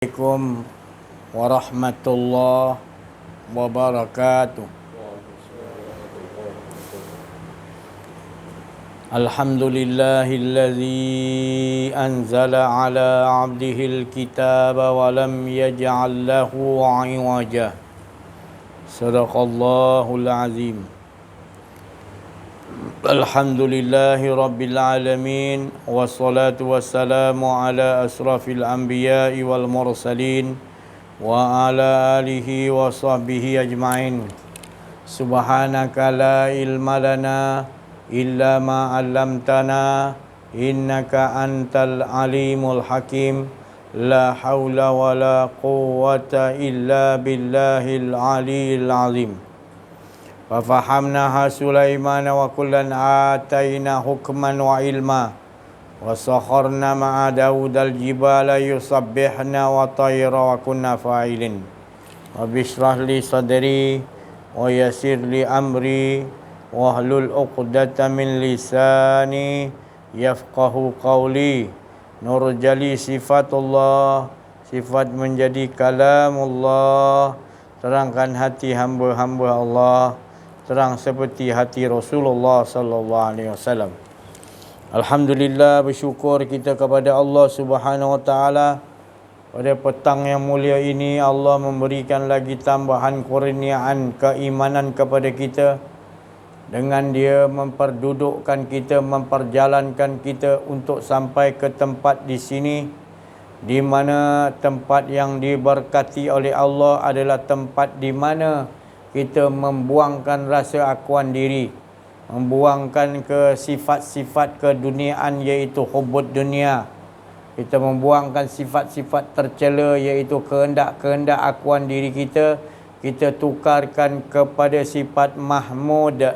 Assalamualaikum warahmatullahi wabarakatuh. Alhamdulillahilladzi anzala ala abdihil kitaba wa lam yaj'al lahu 'iwaja. Sadaqallahul azim. Alhamdulillahi rabbil alamin, wassalatu wassalamu ala asrafil anbiya'i wal mursalin wa ala alihi wa sahbihi ajma'in. Subhanaka la ilma lana illa ma 'allamtana innaka antal alimul hakim. La haula wa la quwwata illa billahil aliyil azim. فَفَحَمْنَهَا سُلَيْمَانَ وَكُلًّا آتَيْنَا حُكْمًا وَعِلْمًا وَسَخَّرْنَا مَعَ دَاوُودَ الْجِبَالَ يُسَبِّحْنَ وَالطَّيْرَ وَكُنَّا فَاعِلِينَ رَبِّ اشْرَحْ لِي صَدْرِي وَيَسِّرْ لِي أَمْرِي وَاحْلُلْ عُقْدَةً مِنْ لِسَانِي يَفْقَهُوا قَوْلِي. Nurjali sifatullah, sifat menjadi kalamullah. Terangkan hati hamba-hamba Allah, terang seperti hati Rasulullah sallallahu alaihi wasallam. Alhamdulillah, bersyukur kita kepada Allah Subhanahu wa taala. Pada petang yang mulia ini Allah memberikan lagi tambahan kurniaan keimanan kepada kita, dengan Dia memperdudukkan kita, memperjalankan kita untuk sampai ke tempat di sini, di mana tempat yang diberkati oleh Allah adalah tempat di mana kita membuangkan rasa akuan diri, membuangkan ke sifat-sifat keduniaan iaitu hubbud dunia. Kita membuangkan sifat-sifat tercela iaitu kehendak-kehendak akuan diri kita. Kita tukarkan kepada sifat mahmud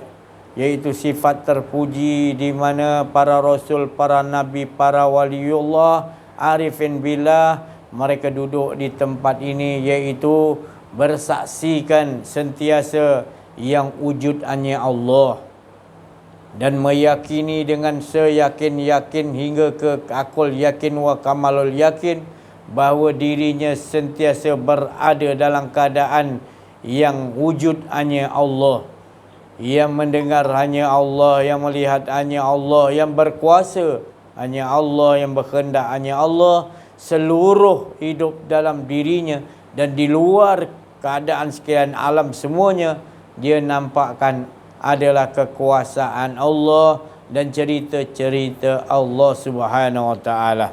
iaitu sifat terpuji, di mana para rasul, para nabi, para waliullah, arifin billah, mereka duduk di tempat ini iaitu bersaksikan sentiasa yang wujud hanya Allah, dan meyakini dengan seyakin-yakin hingga ke akul yakin wa kamalul yakin bahawa dirinya sentiasa berada dalam keadaan yang wujud hanya Allah, yang mendengar hanya Allah, yang melihat hanya Allah, yang berkuasa hanya Allah, yang berkehendak hanya Allah. Seluruh hidup dalam dirinya dan di luar keadaan sekalian alam semuanya, dia nampakkan adalah kekuasaan Allah dan cerita-cerita Allah Subhanahu wa taala.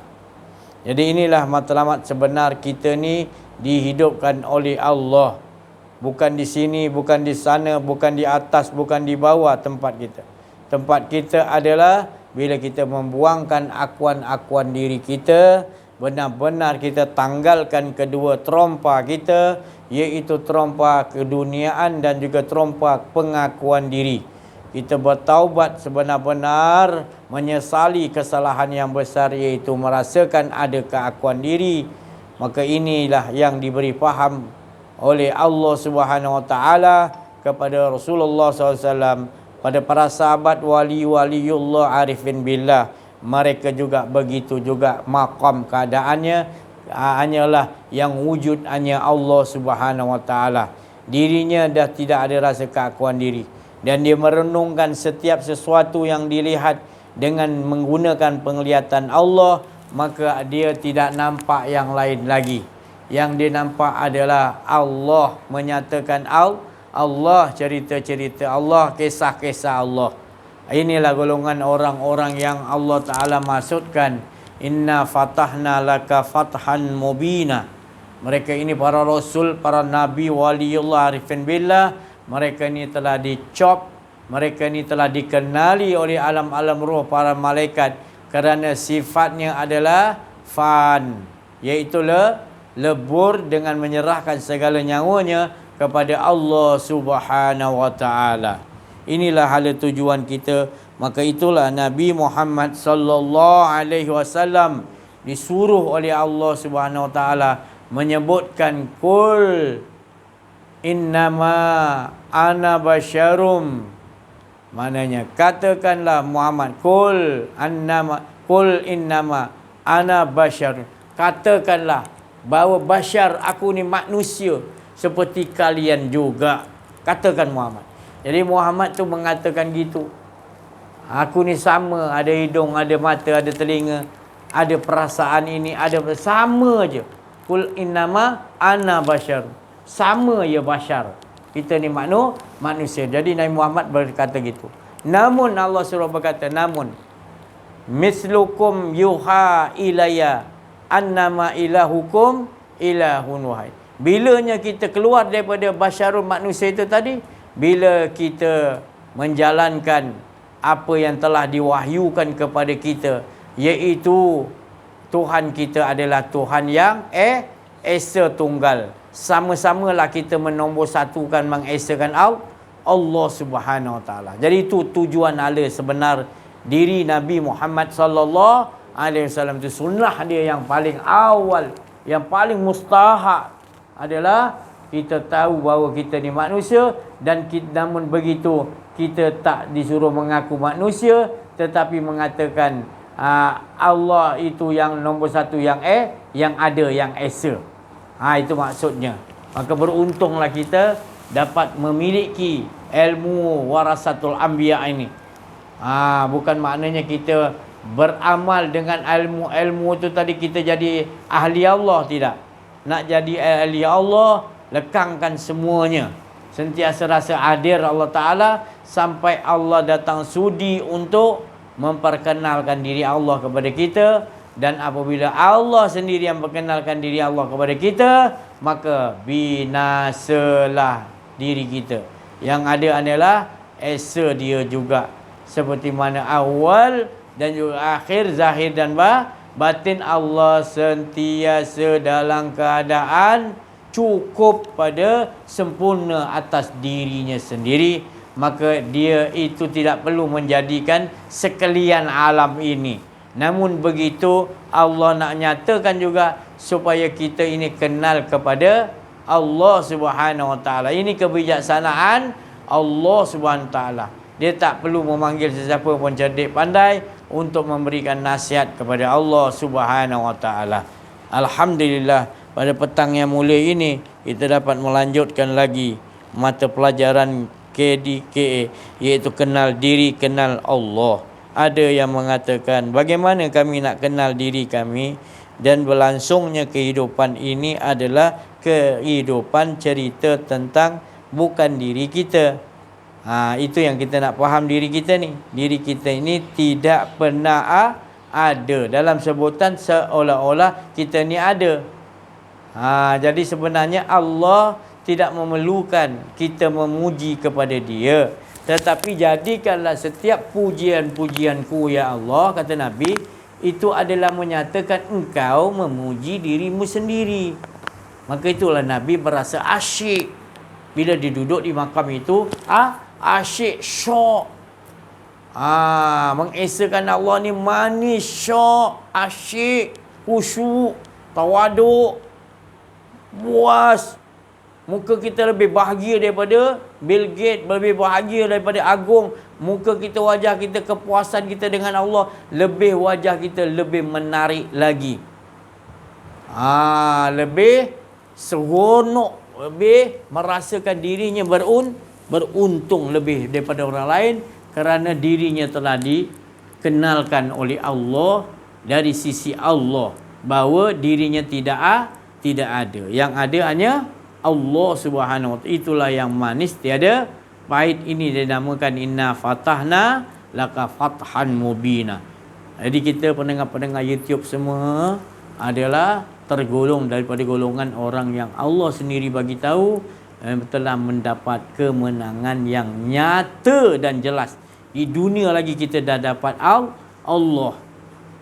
Jadi inilah matlamat sebenar kita ni dihidupkan oleh Allah. Bukan di sini, bukan di sana, bukan di atas, bukan di bawah tempat kita. Tempat kita adalah bila kita membuangkan akuan-akuan diri kita, benar-benar kita tanggalkan kedua terompa kita, iaitu terompa keduniaan dan juga terompa pengakuan diri. Kita bertaubat sebenar-benar, menyesali kesalahan yang besar iaitu merasakan ada keakuan diri. Maka inilah yang diberi faham oleh Allah Subhanahu wa taala kepada Rasulullah SAW, pada para sahabat waliullah arifin billah. Mereka juga begitu juga maqam keadaannya, hanyalah yang wujud hanya Allah Subhanahu wa taala. Dirinya dah tidak ada rasa keakuan diri, dan dia merenungkan setiap sesuatu yang dilihat dengan menggunakan penglihatan Allah, maka dia tidak nampak yang lain lagi. Yang dia nampak adalah Allah, menyatakan Allah, cerita-cerita Allah, kisah-kisah Allah. Inilah golongan orang-orang yang Allah Ta'ala maksudkan, inna fatahna laka fathan mubina. Mereka ini para rasul, para nabi, waliullah, arifin billah. Mereka ini telah dicop, mereka ini telah dikenali oleh alam-alam roh, para malaikat, kerana sifatnya adalah fan, iaitu lebur dengan menyerahkan segala nyawanya kepada Allah Subhanahu wa taala. Inilah hala tujuan kita. Maka itulah Nabi Muhammad sallallahu alaihi wasallam disuruh oleh Allah Subhanahu wa taala menyebutkan kul innama ana basyarum. Maknanya katakanlah Muhammad, kul innama ana basyar. Katakanlah bahawa bashar, aku ni manusia seperti kalian juga. Katakan Muhammad. Jadi Muhammad tu mengatakan gitu. Aku ni sama, ada hidung, ada mata, ada telinga, ada perasaan ini, ada sama je. Kul innama ana bashar. Sama ya bashar. Kita ni manusia. Jadi Nabi Muhammad berkata gitu. Namun Allah suruh berkata, namun mislukum yuha ilayya annama ilahukum ilahun wahid. Bilanya kita keluar daripada basyarul manusia itu tadi, bila kita menjalankan apa yang telah diwahyukan kepada kita, iaitu Tuhan kita adalah Tuhan yang Esa Tunggal. Sama-samalah kita menombor satukan, mengesakan Allah Subhanahu Wa Taala. Jadi itu tujuan ala sebenar diri Nabi Muhammad sallallahu alaihi wasallam itu. Sunnah dia yang paling awal, yang paling mustahak adalah kita tahu bahawa kita ni manusia, dan namun begitu kita tak disuruh mengaku manusia, tetapi mengatakan Allah itu yang nombor satu, yang ada, yang esa. Itu maksudnya. Maka beruntunglah kita dapat memiliki ilmu warasatul anbiya ini. Bukan maknanya kita beramal dengan ilmu itu tadi kita jadi ahli Allah, tidak. Nak jadi ahli Allah, lekangkan semuanya. Sentiasa rasa hadir Allah Ta'ala sampai Allah datang sudi untuk memperkenalkan diri Allah kepada kita. Dan apabila Allah sendiri yang perkenalkan diri Allah kepada kita, maka binasalah diri kita. Yang ada adalah esa dia juga. Seperti mana awal dan juga akhir, zahir dan batin, Allah sentiasa dalam keadaan cukup pada sempurna atas dirinya sendiri. Maka dia itu tidak perlu menjadikan sekalian alam ini. Namun begitu Allah nak nyatakan juga supaya kita ini kenal kepada Allah Subhanahu Wa Taala. Ini kebijaksanaan Allah Subhanahu Wa Taala. Dia tak perlu memanggil sesiapa pun cerdik pandai untuk memberikan nasihat kepada Allah Subhanahu Wa Taala. Alhamdulillah, pada petang yang mulia ini kita dapat melanjutkan lagi mata pelajaran KDKA, iaitu kenal diri, kenal Allah. Ada yang mengatakan bagaimana kami nak kenal diri kami, dan berlangsungnya kehidupan ini adalah kehidupan cerita tentang bukan diri kita. Itu yang kita nak faham diri kita ni. Diri kita ini tidak pernah ada. Dalam sebutan seolah-olah kita ni ada. Jadi sebenarnya Allah tidak memerlukan kita memuji kepada dia. Tetapi jadikanlah setiap pujian-pujianku ya Allah, kata Nabi, itu adalah menyatakan engkau memuji dirimu sendiri. Maka itulah Nabi berasa asyik bila dia duduk di makam itu. Asyik, syok. Mengesakan Allah ni manis, syok, asyik, khusyuk, tawaduk, puas. Muka kita lebih bahagia daripada Bill Gates, lebih bahagia daripada Agung. Muka kita, wajah kita, kepuasan kita dengan Allah, lebih wajah kita lebih menarik lagi. Lebih seronok, lebih merasakan dirinya beruntung lebih daripada orang lain, kerana dirinya telah dikenalkan oleh Allah dari sisi Allah, bahawa dirinya tidak ada. Yang ada hanya Allah Subhanahu Wa Taala. Itulah yang manis, tiada pahit. Ini dinamakan inna fatahna laka fathan mubina. Jadi kita pendengar-pendengar YouTube semua adalah tergolong daripada golongan orang yang Allah sendiri bagi tahu telah mendapat kemenangan yang nyata dan jelas. Di dunia lagi kita dah dapat Allah.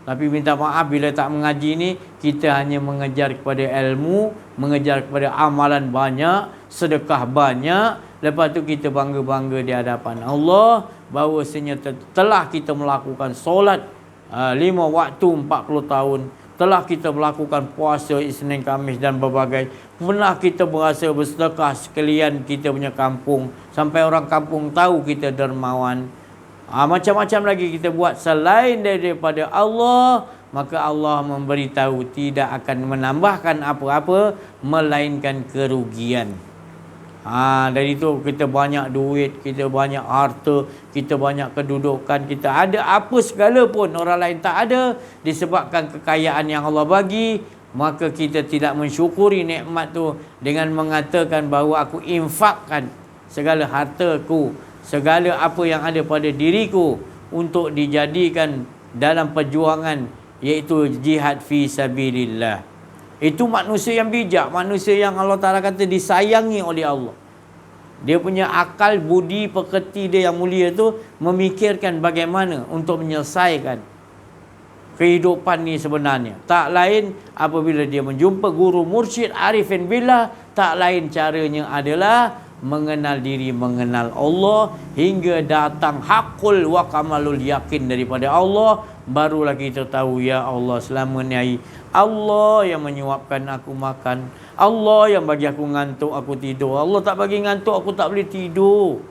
Tapi minta maaf bila tak mengaji ni, kita hanya mengejar kepada ilmu, mengejar kepada amalan banyak, sedekah banyak. Lepas tu kita bangga-bangga di hadapan Allah bahawasanya telah kita melakukan solat 5 waktu 40 tahun. Telah kita melakukan puasa Isnin, Khamis dan berbagai. Pernah kita berasa bersedekah sekalian kita punya kampung, sampai orang kampung tahu kita dermawan. Macam-macam lagi kita buat selain daripada Allah, maka Allah memberitahu tidak akan menambahkan apa-apa melainkan kerugian. Dari itu kita banyak duit, kita banyak harta, kita banyak kedudukan, kita ada apa segala pun orang lain tak ada, disebabkan kekayaan yang Allah bagi, maka kita tidak mensyukuri nikmat tu dengan mengatakan bahawa aku infakkan segala hartaku, segala apa yang ada pada diriku untuk dijadikan dalam perjuangan, iaitu jihad fi sabilillah. Itu manusia yang bijak, manusia yang Allah Ta'ala kata disayangi oleh Allah. Dia punya akal, budi, pekerti dia yang mulia tu memikirkan bagaimana untuk menyelesaikan kehidupan ni sebenarnya. Tak lain apabila dia menjumpa guru mursyid arifin billah, tak lain caranya adalah mengenal diri, mengenal Allah, hingga datang hakul wa kamalul yakin daripada Allah. Barulah kita tahu, ya Allah, selama ni Allah yang menyuapkan aku makan, Allah yang bagi aku ngantuk, aku tidur. Allah tak bagi ngantuk, aku tak boleh tidur.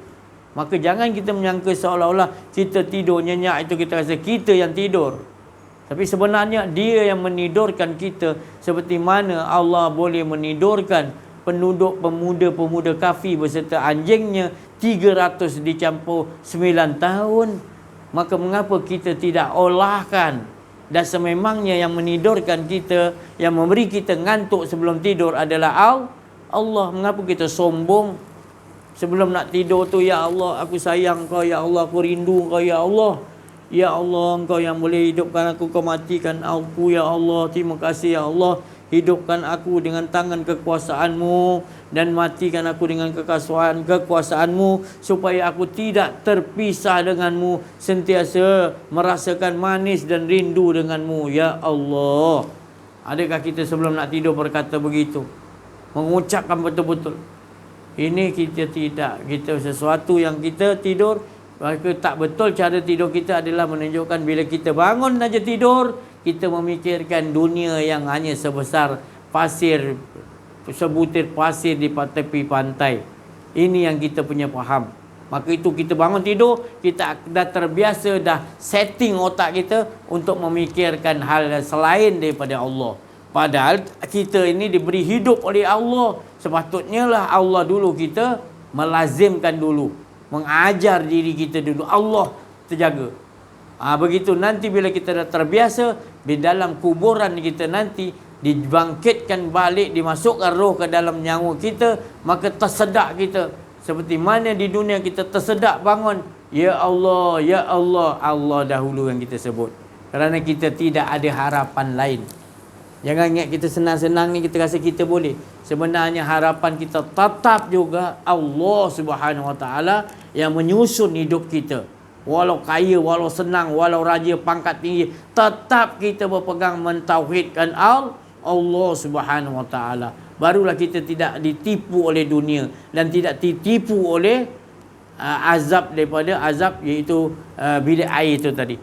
Maka jangan kita menyangka seolah-olah kita tidur nyenyak itu kita rasa kita yang tidur. Tapi sebenarnya dia yang menidurkan kita, seperti mana Allah boleh menidurkan penduduk pemuda-pemuda kafir beserta anjingnya 300 dicampur 9 tahun. Maka mengapa kita tidak olahkan? Dan sememangnya yang menidurkan kita, yang memberi kita ngantuk sebelum tidur adalah Allah. Mengapa kita sombong sebelum nak tidur tu? Ya Allah, aku sayang kau. Ya Allah, aku rindu kau. Ya Allah, ya Allah, engkau yang boleh hidupkan aku, kau matikan aku. Ya Allah, terima kasih ya Allah, hidupkan aku dengan tangan kekuasaanmu dan matikan aku dengan kekuasaanmu, supaya aku tidak terpisah denganmu, sentiasa merasakan manis dan rindu denganmu. Ya Allah. Adakah kita sebelum nak tidur berkata begitu? Mengucapkan betul-betul? Ini kita tidak. Kita sesuatu yang kita tidur, maka tak betul cara tidur kita adalah menunjukkan bila kita bangun saja tidur, kita memikirkan dunia yang hanya sebesar pasir, sebutir pasir di tepi pantai. Ini yang kita punya faham. Maka itu kita bangun tidur, kita dah terbiasa, dah setting otak kita untuk memikirkan hal selain daripada Allah. Padahal kita ini diberi hidup oleh Allah. Sepatutnya lah Allah dulu kita melazimkan dulu, mengajar diri kita dulu, Allah terjaga. Begitu nanti bila kita dah terbiasa, di dalam kuburan kita nanti dibangkitkan balik, dimasukkan roh ke dalam nyawa kita, maka tersedak kita. Seperti mana di dunia kita tersedak bangun, ya Allah, ya Allah, Allah dahulu yang kita sebut. Kerana kita tidak ada harapan lain. Jangan ingat kita senang-senang ni kita rasa kita boleh. Sebenarnya harapan kita tetap juga Allah Subhanahu Wa Taala yang menyusun hidup kita. Walau kaya, walau senang, walau raja, pangkat tinggi, tetap kita berpegang mentauhidkan Allah Subhanahu Wa Taala. Barulah kita tidak ditipu oleh dunia dan tidak ditipu oleh azab daripada azab, iaitu bilik air itu tadi.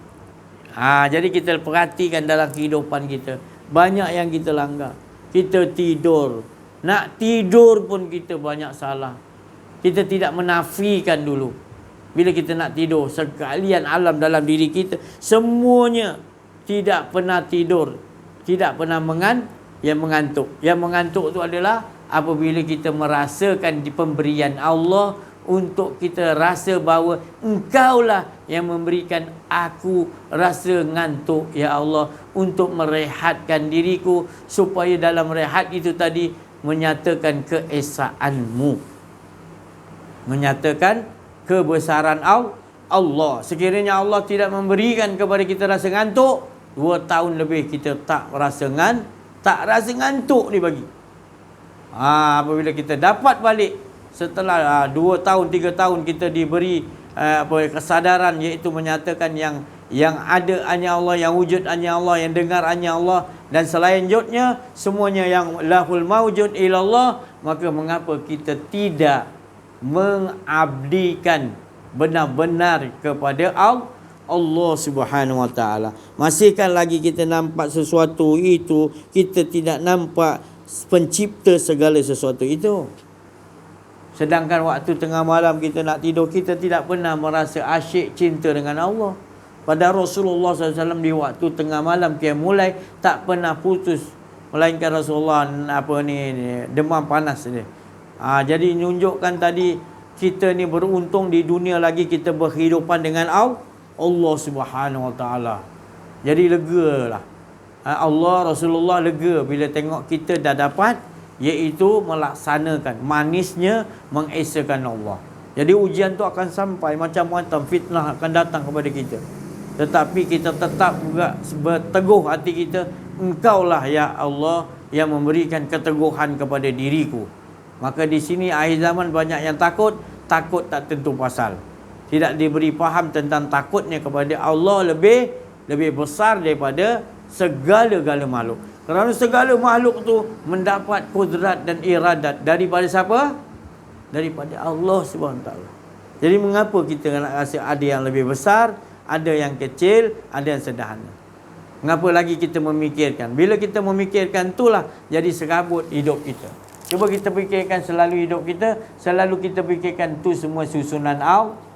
Jadi kita perhatikan dalam kehidupan kita, banyak yang kita langgar. Kita tidur, nak tidur pun kita banyak salah. Kita tidak menafikan dulu. Bila kita nak tidur, sekalian alam dalam diri kita, semuanya tidak pernah tidur, tidak pernah mengantuk. Yang mengantuk itu adalah apabila kita merasakan di pemberian Allah, untuk kita rasa bahawa engkaulah yang memberikan aku rasa ngantuk, ya Allah, untuk merehatkan diriku, supaya dalam rehat itu tadi menyatakan keesaanmu, menyatakan kebesaran Allah. Sekiranya Allah tidak memberikan kepada kita rasa ngantuk, 2 tahun lebih kita tak rasa ngantuk dibagi. Apabila kita dapat balik setelah 2 tahun 3 tahun kita diberi kesadaran, iaitu menyatakan yang ada hanya Allah, yang wujud hanya Allah, yang dengar hanya Allah, dan selanjutnya semuanya yang lahul mawjud ilallah, maka mengapa kita tidak mengabdikan benar-benar kepada Allah Subhanahu Wa Taala? Masihkah lagi kita nampak sesuatu itu, kita tidak nampak pencipta segala sesuatu itu? Sedangkan waktu tengah malam kita nak tidur, kita tidak pernah merasa asyik cinta dengan Allah. pada Rasulullah SAW di waktu tengah malam mulai tak pernah putus, melainkan Rasulullah demam panas dia. Jadi menunjukkan tadi kita ni beruntung di dunia lagi kita berkehidupan dengan Allah Subhanahu Wa Taala. Jadi legalah. Allah Rasulullah lega bila tengok kita dah dapat, iaitu melaksanakan, manisnya mengesakan Allah. Jadi ujian tu akan sampai, macam-macam fitnah akan datang kepada kita, tetapi kita tetap juga berteguh hati kita, Engkaulah ya Allah yang memberikan keteguhan kepada diriku. Maka di sini akhir zaman banyak yang takut tak tentu pasal. Tidak diberi faham tentang takutnya kepada Allah lebih besar daripada segala-gala makhluk. Kerana segala makhluk tu mendapat kudrat dan iradat daripada siapa? Daripada Allah SWT. Jadi mengapa kita nak rasa ada yang lebih besar, ada yang kecil, ada yang sederhana? Mengapa lagi kita memikirkan? Bila kita memikirkan itulah jadi serabut hidup kita. Cuba kita fikirkan selalu hidup kita, selalu kita fikirkan tu semua susunan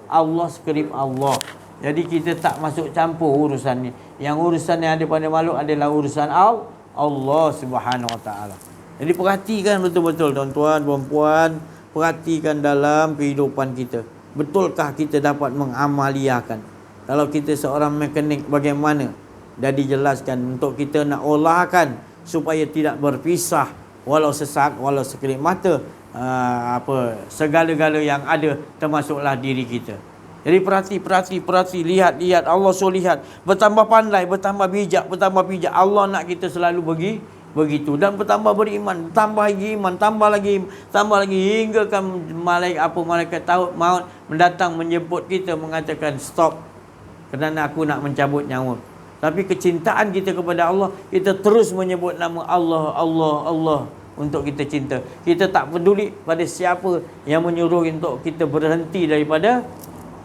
Allah, skrip Allah. Jadi kita tak masuk campur urusan ni. Yang urusan yang ada pada makhluk adalah urusan Allah Subhanahu Wa Taala. Jadi perhatikan betul-betul tuan-tuan, puan-puan, perhatikan dalam kehidupan kita. Betulkah kita dapat mengamaliakan? Kalau kita seorang mekanik, bagaimana? Dah dijelaskan untuk kita nak olahkan supaya tidak berpisah, walau sesaat, walau sekelip mata, segala-gala yang ada, termasuklah diri kita. Jadi perhati, lihat Allah suruh lihat, bertambah pandai, bertambah bijak. Allah nak kita selalu begitu, dan bertambah beriman, tambah lagi hingga kan malaikat maut mendatang menjemput kita, mengatakan stop, kerana aku nak mencabut nyawa. Tapi kecintaan kita kepada Allah, kita terus menyebut nama Allah untuk kita cinta. Kita tak peduli pada siapa yang menyuruh untuk kita berhenti daripada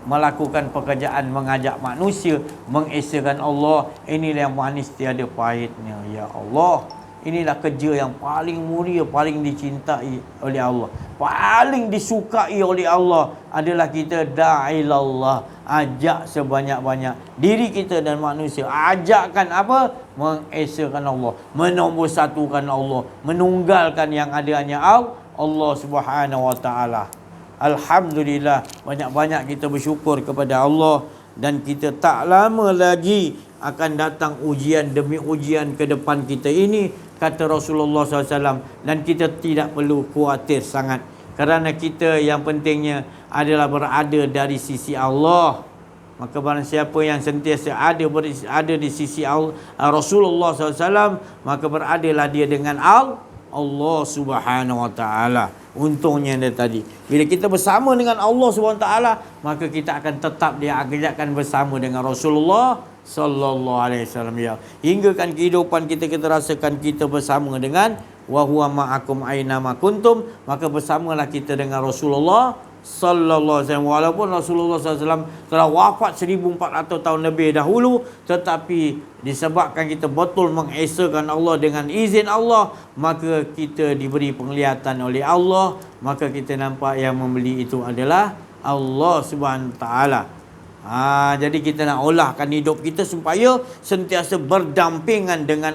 melakukan pekerjaan mengajak manusia mengesakan Allah. Inilah yang manis tiada pahitnya. Ya Allah, inilah kerja yang paling mulia, paling dicintai oleh Allah, paling disukai oleh Allah, adalah kita da'ilallah, ajak sebanyak-banyak diri kita dan manusia. Ajakkan apa? Mengesakan Allah, menombor satukan Allah, menunggalkan yang ada hanya Allah Subhanahu Wa Taala. Alhamdulillah, banyak-banyak kita bersyukur kepada Allah, dan kita tak lama lagi akan datang ujian demi ujian ke depan kita ini, kata Rasulullah SAW. Dan kita tidak perlu khawatir sangat, kerana kita yang pentingnya adalah berada dari sisi Allah. Maka barang siapa yang sentiasa ada di sisi Rasulullah SAW, maka beradalah dia dengan Allah Subhanahu Wa Taala. Untungnya dia tadi, bila kita bersama dengan Allah Subhanahu Wa Taala, maka kita akan tetap diajakkan bersama dengan Rasulullah sallallahu alaihi wasallam, ya, hingga kan kehidupan kita rasakan kita bersama dengan wa huwa ma'akum aina ma kuntum. Maka bersamalah kita dengan Rasulullah sallallahu alaihi wasallam. Walaupun Rasulullah SAW telah wafat 1400 tahun lebih dahulu, tetapi disebabkan kita betul mengesakan Allah dengan izin Allah, maka kita diberi penglihatan oleh Allah, maka kita nampak yang membeli itu adalah Allah Subhanahu Wa Taala. Jadi kita nak olahkan hidup kita supaya sentiasa berdampingan dengan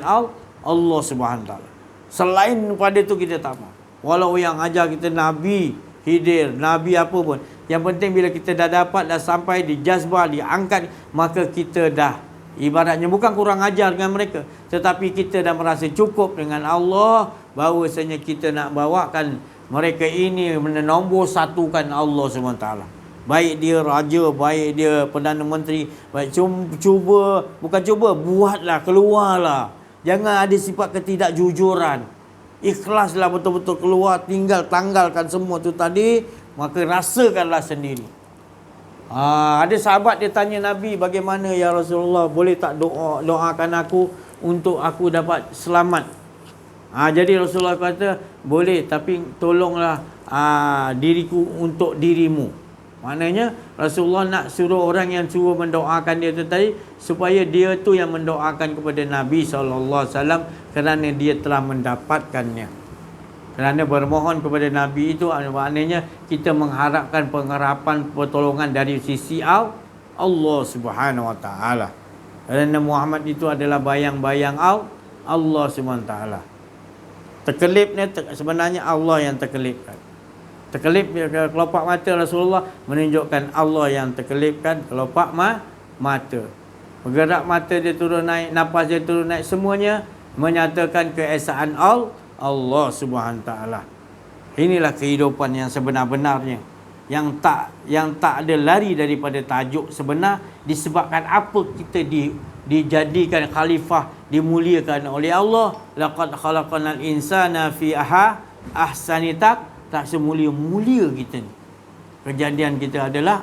Allah Subhanahu Wa Taala. Selain pada itu kita tak mau. Walau yang ajar kita Nabi Khidir, Nabi apa pun, yang penting bila kita dah dapat, dah sampai di jazbah, diangkat, maka kita dah ibaratnya bukan kurang ajar dengan mereka, tetapi kita dah merasa cukup dengan Allah, bahawasanya kita nak bawakan mereka ini menombor satukan Allah SWT. Baik dia raja, baik dia Perdana Menteri, baik buatlah, keluarlah. Jangan ada sifat ketidakjujuran. Ikhlaslah betul-betul keluar, tanggalkan semua tu tadi, maka rasakanlah sendiri. Ada sahabat dia tanya Nabi, bagaimana ya Rasulullah, boleh tak doakan aku untuk aku dapat selamat? Jadi Rasulullah kata, boleh, tapi tolonglah diriku untuk dirimu. Maknanya Rasulullah nak suruh orang yang suruh mendoakan dia tu tadi, supaya dia tu yang mendoakan kepada Nabi SAW, kerana dia telah mendapatkannya. Kerana bermohon kepada Nabi itu maknanya kita mengharapkan pengharapan pertolongan dari sisi Allah Subhanahu wa taala. Kerana Muhammad itu adalah bayang-bayang Allah Subhanahu wa taala. Terkelipnya sebenarnya Allah yang terkelipkan. Terkelip kelopak mata Rasulullah menunjukkan Allah yang terkelipkan kelopak mata. Bergerak mata dia turun naik, nafas dia turun naik, semuanya menyatakan keesaan Allah Subhanahu wa taala. Inilah kehidupan yang sebenar-benarnya. Yang tak ada lari daripada tajuk sebenar, disebabkan apa kita dijadikan khalifah, dimuliakan oleh Allah. Laqad khalaqnal insana fi ahsani tak semulia-mulia kita ni. Kejadian kita adalah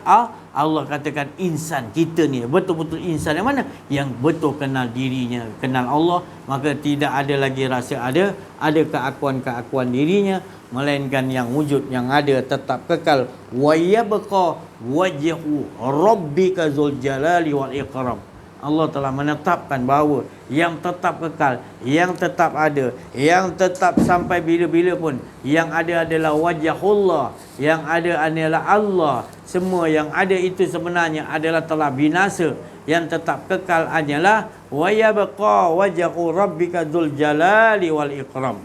Allah katakan insan kita ni betul-betul insan yang mana? Yang betul kenal dirinya, kenal Allah, maka tidak ada lagi rasa ada keakuan-keakuan dirinya, melainkan yang wujud yang ada tetap kekal. Wa yabqa wajhu rabbika dzul jalali wal ikram. Allah telah menetapkan bahawa yang tetap kekal, yang tetap ada, yang tetap sampai bila-bila pun, yang ada adalah wajahullah, yang ada adalah Allah. Semua yang ada itu sebenarnya adalah telah binasa. Yang tetap kekal hanyalah wa yabqa wajhu rabbika dzul jalali wal ikram.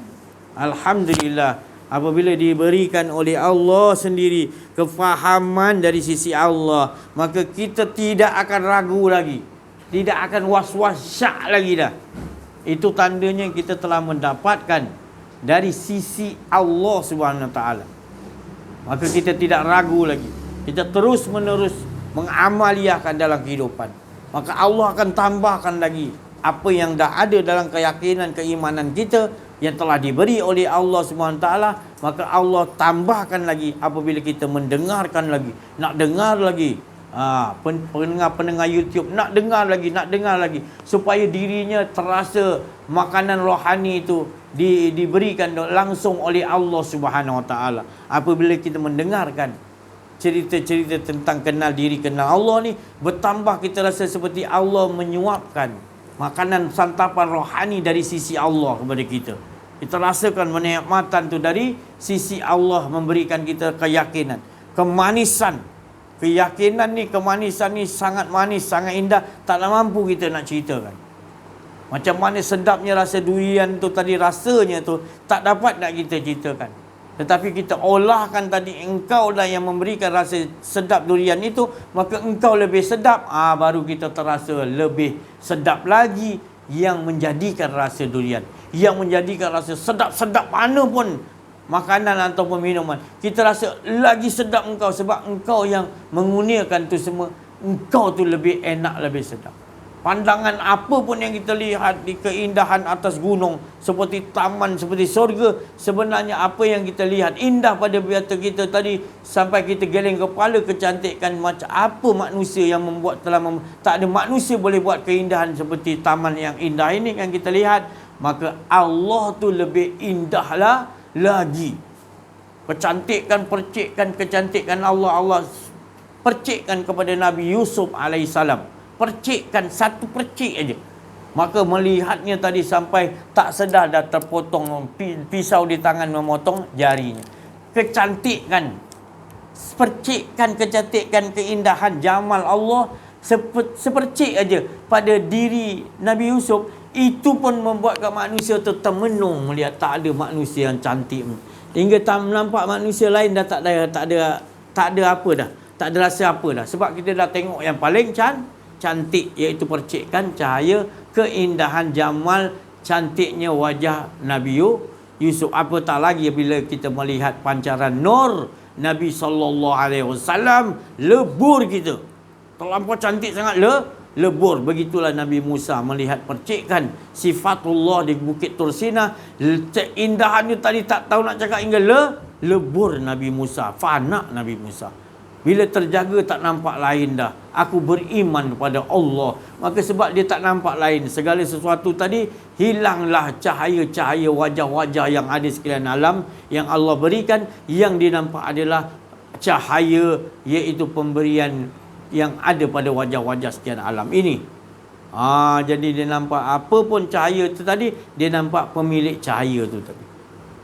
Alhamdulillah, apabila diberikan oleh Allah sendiri kefahaman dari sisi Allah, maka kita tidak akan ragu lagi, tidak akan was-was syak lagi dah. Itu tandanya kita telah mendapatkan dari sisi Allah Subhanahu wa taala. Maka kita tidak ragu lagi. Kita terus menerus mengamaliahkan dalam kehidupan. Maka Allah akan tambahkan lagi apa yang dah ada dalam keyakinan keimanan kita yang telah diberi oleh Allah Subhanahu wa taala, maka Allah tambahkan lagi apabila kita mendengarkan lagi, nak dengar lagi. Pendengar-pendengar YouTube nak dengar lagi supaya dirinya terasa makanan rohani itu diberikan langsung oleh Allah Subhanahu wa taala. Apabila kita mendengarkan cerita-cerita tentang kenal diri, kenal Allah ni, bertambah kita rasa seperti Allah menyuapkan makanan santapan rohani dari sisi Allah kepada kita. Kita rasakan kenikmatan tu dari sisi Allah, memberikan kita keyakinan, kemanisan. Keyakinan ni, kemanisan ni sangat manis, sangat indah, tak mampu kita nak ceritakan. Macam mana sedapnya rasa durian tu tadi, rasanya tu tak dapat nak kita ceritakan. Tetapi kita olahkan tadi, engkau lah yang memberikan rasa sedap durian itu, maka engkau lebih sedap. Baru kita terasa lebih sedap lagi yang menjadikan rasa durian, yang menjadikan rasa sedap-sedap mana pun makanan ataupun minuman, kita rasa lagi sedap engkau, sebab engkau yang mengurniakan tu semua. Engkau tu lebih enak, lebih sedap. Pandangan apa pun yang kita lihat di keindahan atas gunung, seperti taman, seperti surga, sebenarnya apa yang kita lihat indah pada mata kita tadi, sampai kita geleng kepala kecantikan macam apa manusia yang membuat tak ada manusia boleh buat keindahan seperti taman yang indah ini yang kita lihat. Maka Allah tu lebih indahlah lagi. Kecantikan Allah percikkan kepada Nabi Yusuf alaihissalam. Percikkan, satu percik aja. Maka melihatnya tadi sampai tak sedar dah terpotong pisau di tangan memotong jarinya. Kecantikan, percikkan kecantikan, keindahan, jamal Allah sepercik aja pada diri Nabi Yusuf. Itu pun membuatkan manusia tu termenung melihat tak ada manusia yang cantik. Hingga tak nampak manusia lain dah tak ada apa dah. Tak ada rasa apa dah. Sebab kita dah tengok yang paling cantik, iaitu percikkan cahaya, keindahan, jamal, cantiknya wajah Nabi Yusuf. Apatah lagi bila kita melihat pancaran nur Nabi SAW, lebur kita. Terlampau cantik sangat, lebur. Begitulah Nabi Musa melihat percikkan sifatullah di Bukit Tur Sina. Keindahannya tadi tak tahu nak cakap hingga lebur Nabi Musa, fana Nabi Musa. Bila terjaga tak nampak lain dah. Aku beriman kepada Allah. Maka sebab dia tak nampak lain, segala sesuatu tadi, hilanglah cahaya-cahaya wajah-wajah yang ada sekalian alam yang Allah berikan. Yang dia nampak adalah cahaya, iaitu pemberian yang ada pada wajah-wajah sekian alam ini. Jadi dia nampak apa pun cahaya tu tadi, dia nampak pemilik cahaya tu tadi.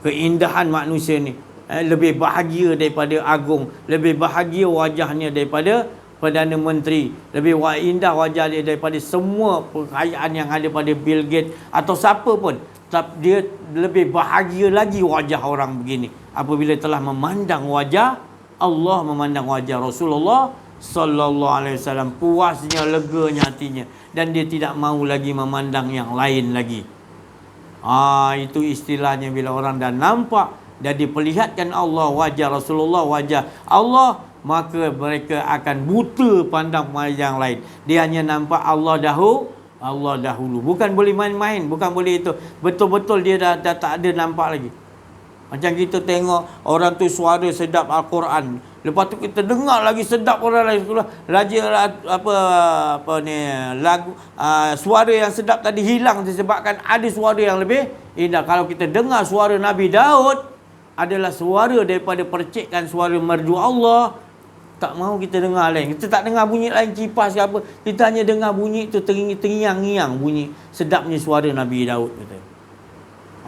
Keindahan manusia ni lebih bahagia daripada agung, lebih bahagia wajahnya daripada Perdana Menteri, lebih indah wajah dia daripada semua kekayaan yang ada pada Bill Gates atau siapa pun. Tapi dia lebih bahagia lagi wajah orang begini apabila telah memandang wajah Allah, memandang wajah Rasulullah sallallahu alaihi wasallam, puasnya, leganya hatinya, dan dia tidak mahu lagi memandang yang lain lagi. Itu istilahnya bila orang dah nampak dan diperlihatkan Allah, wajah Rasulullah, wajah Allah, maka mereka akan buta pandang yang lain. Dia hanya nampak Allah dahulu. Bukan boleh main-main, bukan boleh itu. Betul-betul dia dah tak ada nampak lagi. Macam kita tengok orang tu suara sedap Al-Quran, lepas tu kita dengar lagi sedap orang lain raja lagu suara yang sedap tadi hilang disebabkan ada suara yang lebih indah. Kalau kita dengar suara Nabi Daud adalah suara daripada percikan suara merdu Allah, tak mahu kita dengar lain. Kita tak dengar bunyi lain, kipas ke apa, kita hanya dengar bunyi itu terngiang-ngiang bunyi sedapnya suara Nabi Daud kata.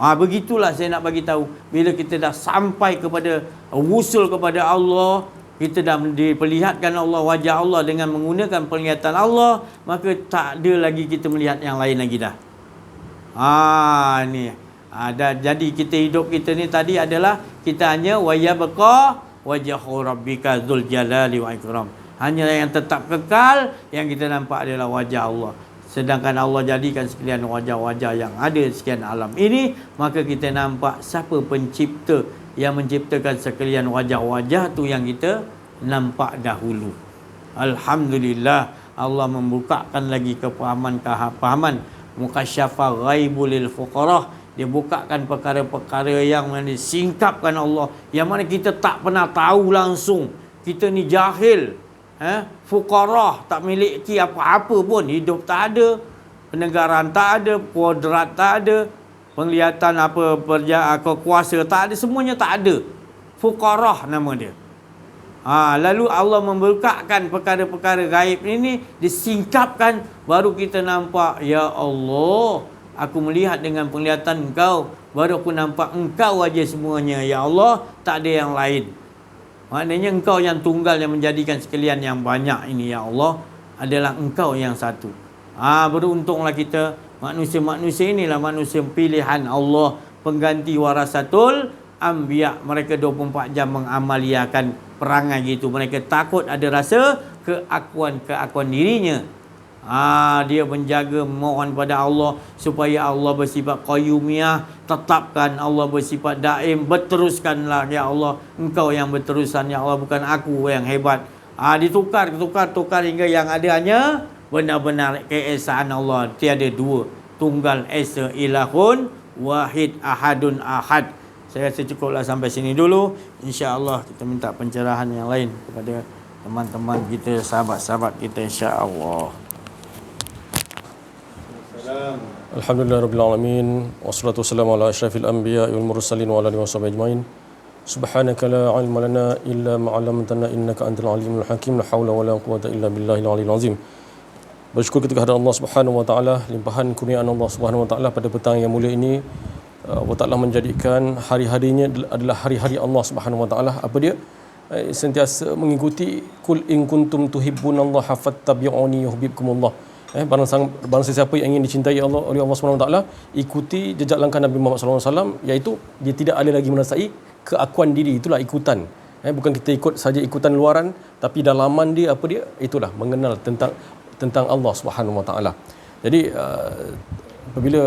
Begitulah saya nak bagi tahu, bila kita dah sampai kepada wusul kepada Allah, kita dah diperlihatkan Allah, wajah Allah dengan menggunakan penglihatan Allah, maka tak ada lagi kita melihat yang lain lagi dah. Jadi kita hidup kita ni tadi adalah kita hanya wayabqa wajhu rabbika dzul jalali wa ikram. Hanya yang tetap kekal yang kita nampak adalah wajah Allah. Sedangkan Allah jadikan sekalian wajah-wajah yang ada sekian alam ini, maka kita nampak siapa pencipta yang menciptakan sekalian wajah-wajah tu yang kita nampak dahulu. Alhamdulillah, Allah membukakan lagi kepahaman mukasyafa ghaibul lil fuqarah. Dia bukakan perkara-perkara yang disingkapkan Allah, yang mana kita tak pernah tahu langsung. Kita ni jahil, fuqarah, tak miliki apa-apa pun, hidup tak ada, penegaran tak ada, kodrat tak ada, penglihatan kuasa tak ada, semuanya tak ada. Fuqarah nama dia. Lalu Allah membukakan perkara-perkara gaib ini, disingkapkan, baru kita nampak, ya Allah, aku melihat dengan penglihatan Engkau, baru aku nampak Engkau aja semuanya, ya Allah, tak ada yang lain. Maknanya Engkau yang tunggal yang menjadikan sekalian yang banyak ini, ya Allah, adalah Engkau yang satu. Beruntunglah kita, manusia-manusia inilah manusia pilihan Allah, pengganti warasatul anbiya. Mereka 24 jam mengamaliakan perangai gitu. Mereka takut ada rasa keakuan dirinya. Dia menjaga, mohon pada Allah supaya Allah bersifat qayyumiyah, tetapkan Allah bersifat daim, berteruskanlah ya Allah, Engkau yang berterusan ya Allah, bukan aku yang hebat. Ditukar hingga yang ada hanya benar-benar keesaan Allah, tiada dua, tunggal esa, ilahun wahid, ahadun ahad. Saya rasa cukuplah sampai sini dulu. InsyaAllah kita minta pencerahan yang lain kepada teman-teman kita, sahabat-sahabat kita, insyaAllah. Alhamdulillah Rabbil Alamin, wassalatu wassalamu ala asyrafil anbiya wal mursalin wa ala alihi washabihi ajmain. Subhanaka la ilma lana illa ma 'allamtana innaka antal alimul hakim. La haula wala quwwata illa billahil aliyyil azim. Bersyukur kita kepada Allah Subhanahu wa taala, limpahan kurniaan Allah Subhanahu wa taala pada petang yang mulia ini. Allah Taala menjadikan hari-harinya adalah hari-hari Allah Subhanahu wa taala. Apa dia? Sentiasa mengikuti kul in kuntum tuhibbunallaha fattabi'uni yuhibbukumullah. Barang sesiapa yang ingin dicintai Allah oleh Allah Subhanahu Wa Taala, ikuti jejak langkah Nabi Muhammad sallallahu alaihi wasallam, iaitu dia tidak ada lagi merasai keakuan diri, itulah ikutan. Bukan kita ikut saja ikutan luaran, tapi dalaman dia apa dia? Itulah mengenal tentang Allah Subhanahu Wa Taala. Jadi apabila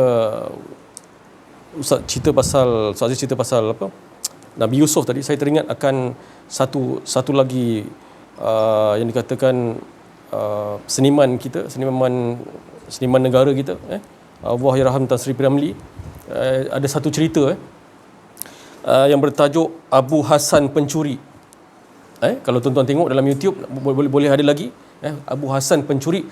Ustaz cerita pasal apa? Nabi Yusuf tadi, saya teringat akan satu lagi yang dikatakan seniman kita, seniman negara kita, Allahyarham Tan Sri P.Ramlee, ada satu cerita yang bertajuk Abu Hasan Pencuri. Kalau tuan-tuan tengok dalam YouTube boleh ada lagi, Abu Hasan Pencuri,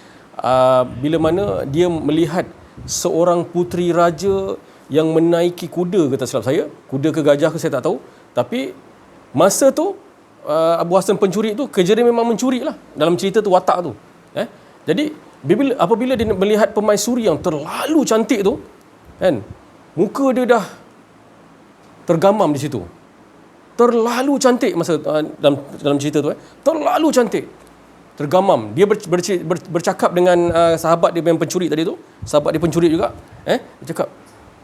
bila mana dia melihat seorang puteri raja yang menaiki kuda, kata silap saya, kuda ke gajah ke saya tak tahu, tapi masa tu Abu Hasan Pencuri tu kerja dia memang mencuri lah, dalam cerita tu, watak tu. Jadi apabila dia melihat permaisuri yang terlalu cantik tu, kan, muka dia dah tergamam di situ. Terlalu cantik masa dalam cerita tu, terlalu cantik. tergamam. Dia bercakap dengan sahabat dia yang pencuri tadi tu. Sahabat dia pencuri juga. Dia cakap,